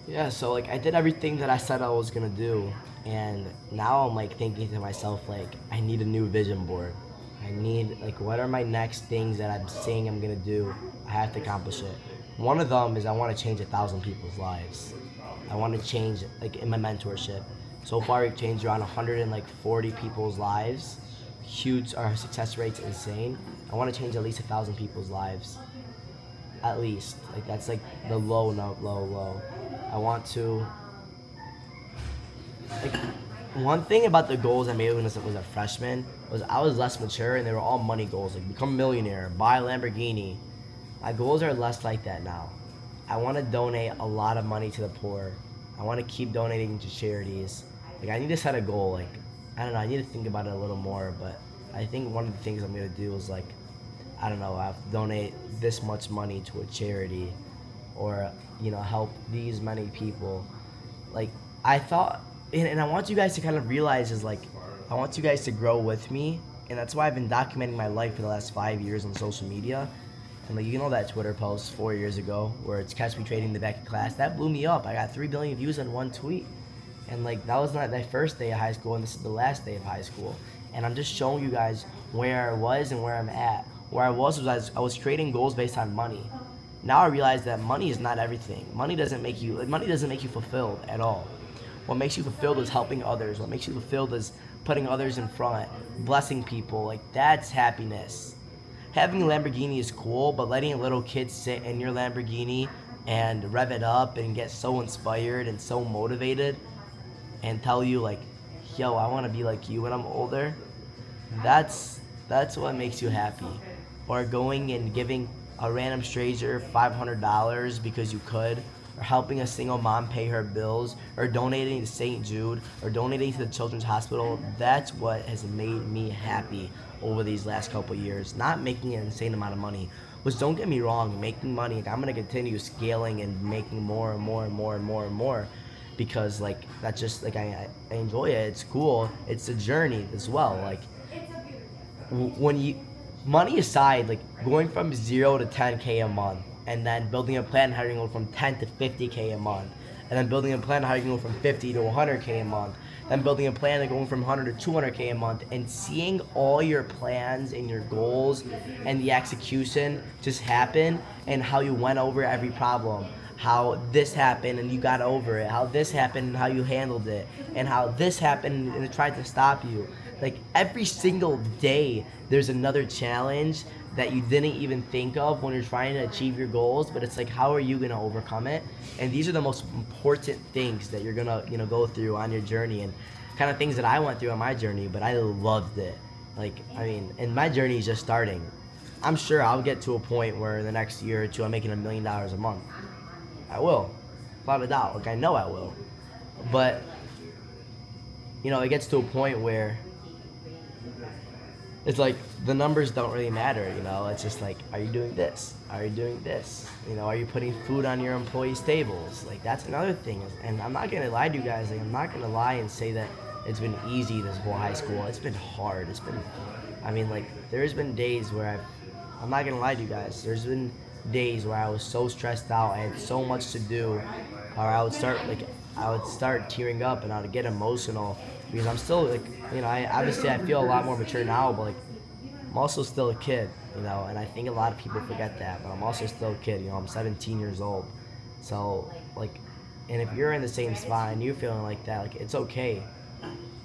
Yeah, so like I did everything that I said I was gonna do, and now I'm like thinking to myself like I need a new vision board. I need like what are my next things that I'm saying I'm gonna do? I have to accomplish it. One of them is I want to change 1,000 people's lives. I want to change like in my mentorship. So far, we've changed around 140 people's lives. Huge, our success rate's insane. I want to change at least 1,000 people's lives, at least. Like that's like the low, no, low, low. I want to like one thing about the goals I made when I was a freshman was I was less mature and they were all money goals, like become a millionaire, buy a Lamborghini. My goals are less like that now. I want to donate a lot of money to the poor. I want to keep donating to charities. Like I need to set a goal. Like I don't know. I need to think about it a little more. But I think one of the things I'm gonna do is like I don't know. I have to donate this much money to a charity, or help these many people. Like I thought, and I want you guys to kind of realize is like I want you guys to grow with me, and that's why I've been documenting my life for the last 5 years on social media. And like that Twitter post 4 years ago where it's catch me trading the back of class, that blew me up. I got 3 billion views on one tweet, and like that was not my first day of high school, and this is the last day of high school. And I'm just showing you guys where I was and where I'm at. Where I was I was creating goals based on money. Now I realize that money is not everything. Money doesn't make you fulfilled at all. What makes you fulfilled is helping others. What makes you fulfilled is putting others in front, blessing people. Like that's happiness. Having a Lamborghini is cool, but letting a little kid sit in your Lamborghini and rev it up and get so inspired and so motivated and tell you like, yo, I want to be like you when I'm older. That's what makes you happy. Or going and giving a random stranger $500 because you could, or helping a single mom pay her bills, or donating to St. Jude, or donating to the Children's Hospital. That's what has made me happy over these last couple of years. Not making an insane amount of money, which don't get me wrong, making money. Like, I'm gonna continue scaling and making more and more and more and more and more, because like that's just like I enjoy it. It's cool. It's a journey as well. Like when you money aside, like going from 0 to 10K a month, and then building a plan how you can go from 10 to 50K a month, and then building a plan how you can go from 50 to 100K a month, then building a plan of going from 100 to 200K a month, and seeing all your plans and your goals and the execution just happen, and how you went over every problem, how this happened and you got over it, how this happened and how you handled it, and how this happened and it tried to stop you. Like every single day, there's another challenge that you didn't even think of when you're trying to achieve your goals. But it's like, how are you gonna overcome it? And these are the most important things that you're gonna go through on your journey, and kind of things that I went through on my journey. But I loved it. Like I mean, and my journey is just starting. I'm sure I'll get to a point where in the next year or two I'm making $1 million a month. I will, without a doubt. Like I know I will. But it gets to a point where it's like the numbers don't really matter. It's just like, are you doing this? Are you doing this? Are you putting food on your employees' tables? Like that's another thing. And I'm not gonna lie to you guys. Like I'm not gonna lie and say that it's been easy this whole high school. It's been hard. I mean, like there's been days where I'm not gonna lie to you guys. There's been days where I was so stressed out. I had so much to do, or I would start tearing up and I would get emotional because I'm still like, I obviously I feel a lot more mature now, but like I'm also still a kid, and I think a lot of people forget that, but I'm also still a kid. I'm 17 years old, so like, and if you're in the same spot and you're feeling like that, like it's okay.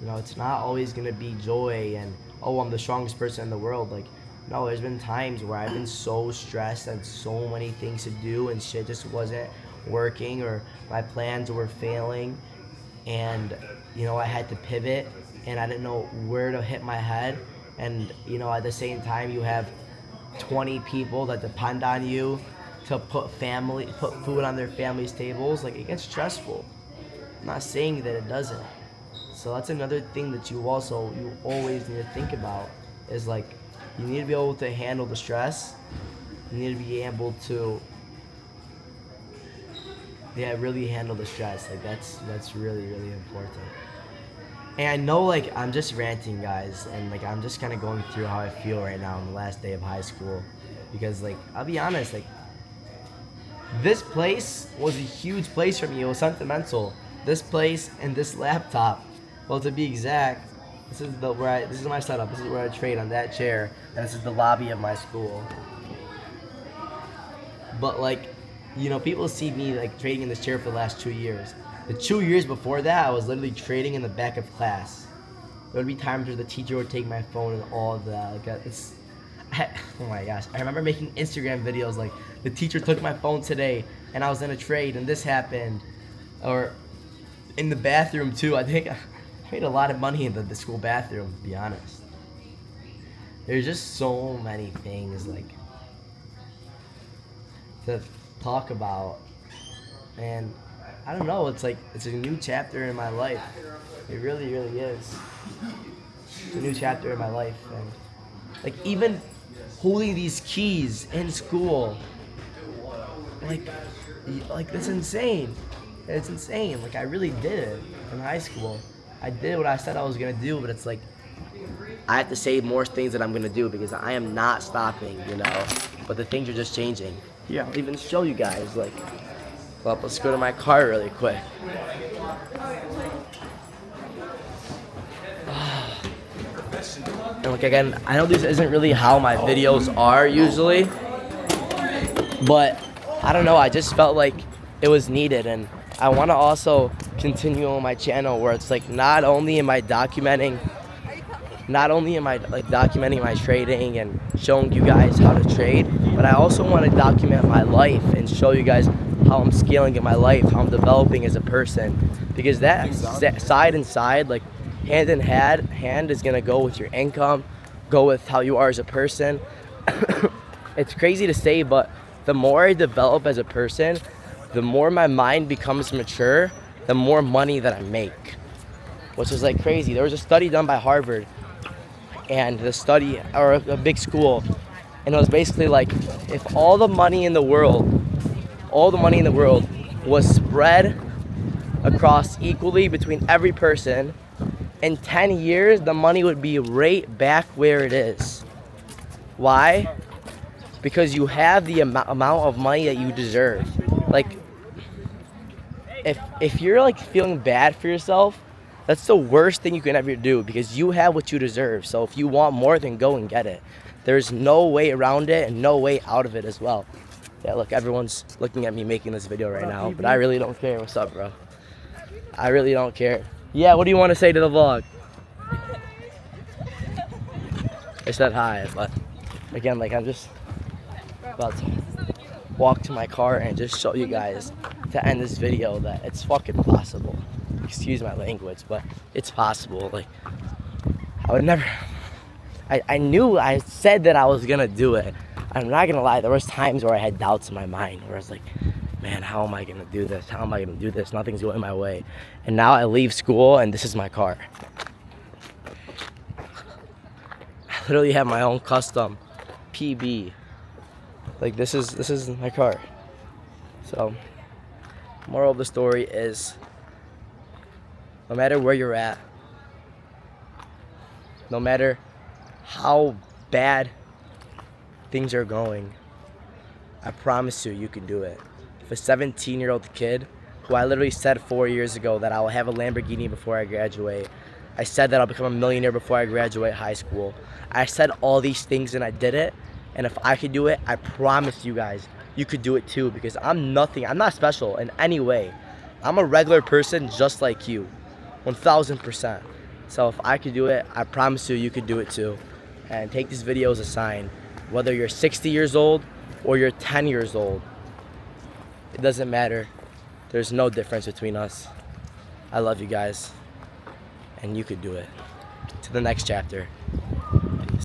It's not always gonna be joy and, oh, I'm the strongest person in the world. Like, no, there's been times where I've been so stressed and so many things to do and shit just wasn't working, or my plans were failing, and I had to pivot and I didn't know where to hit my head. And at the same time you have 20 people that depend on you to put food on their families' tables. Like it gets stressful. I'm not saying that it doesn't. So that's another thing that you always need to think about is like you need to be able to handle the stress. You need to be able to really handle the stress. Like that's really really important. And I know like I'm just ranting, guys, and like I'm just kind of going through how I feel right now on the last day of high school, because like I'll be honest, like This place was a huge place for me. It was sentimental. This place and this laptop. Well, to be exact, this is my setup. This is where I trade on that chair, and this is the lobby of my school. But like, people see me like trading in this chair for the last 2 years. The 2 years before that, I was literally trading in the back of class. There would be times where the teacher would take my phone and all of that. Oh my gosh. I remember making Instagram videos like, the teacher took my phone today and I was in a trade and this happened. Or in the bathroom too. I think I made a lot of money in the school bathroom, to be honest. There's just so many things like to talk about. And I don't know, it's a new chapter in my life. It really, really is. It's a new chapter in my life. And like, even holding these keys in school, like that's insane. It's insane. Like, I really did it in high school. I did what I said I was gonna do, but it's like, I have to say more things that I'm gonna do because I am not stopping, But the things are just changing. Here, I'll even show you guys, like, well, let's go to my car really quick. And like, again, I know this isn't really how my videos are usually, but I don't know, I just felt like it was needed. And I want to also continue on my channel where it's like, not only am I documenting my trading and showing you guys how to trade, but I also want to document my life and show you guys how I'm scaling in my life, how I'm developing as a person. Because that side and side, like hand in hand is gonna go with your income, go with how you are as a person. It's crazy to say, but the more I develop as a person, the more my mind becomes mature, the more money that I make. Which is like crazy. There was a study done by Harvard, and the study, or a big school, and it was basically like, if all the money in the world was spread across equally between every person, in 10 years, the money would be right back where it is. Why? Because you have the amount of money that you deserve. Like, if you're like feeling bad for yourself, that's the worst thing you can ever do, because you have what you deserve. So if you want more, then go and get it. There's no way around it and no way out of it as well. Yeah, look, everyone's looking at me making this video right now, but I really don't care. What's up, bro? I really don't care. Yeah, what do you want to say to the vlog? I said hi, but again, like, I'm just about to walk to my car and just show you guys to end this video that it's fucking possible. Excuse my language, but it's possible. Like, I would never, I said that I was gonna do it. I'm not gonna lie, there was times where I had doubts in my mind where I was like, man, how am I gonna do this? How am I gonna do this? Nothing's going my way. And now I leave school and this is my car. I literally have my own custom PB. Like, this is my car. So, moral of the story is, no matter where you're at, no matter how bad things are going, I promise you can do it. If a 17-year-old kid, who I literally said 4 years ago that I will have a Lamborghini before I graduate, I said that I'll become a millionaire before I graduate high school, I said all these things and I did it. And if I could do it, I promise you guys, you could do it too, because I'm nothing. I'm not special in any way. I'm a regular person just like you, 1000%. So if I could do it, I promise you could do it too. And take this video as a sign. Whether you're 60 years old or you're 10 years old, it doesn't matter. There's no difference between us. I love you guys, and you could do it. To the next chapter.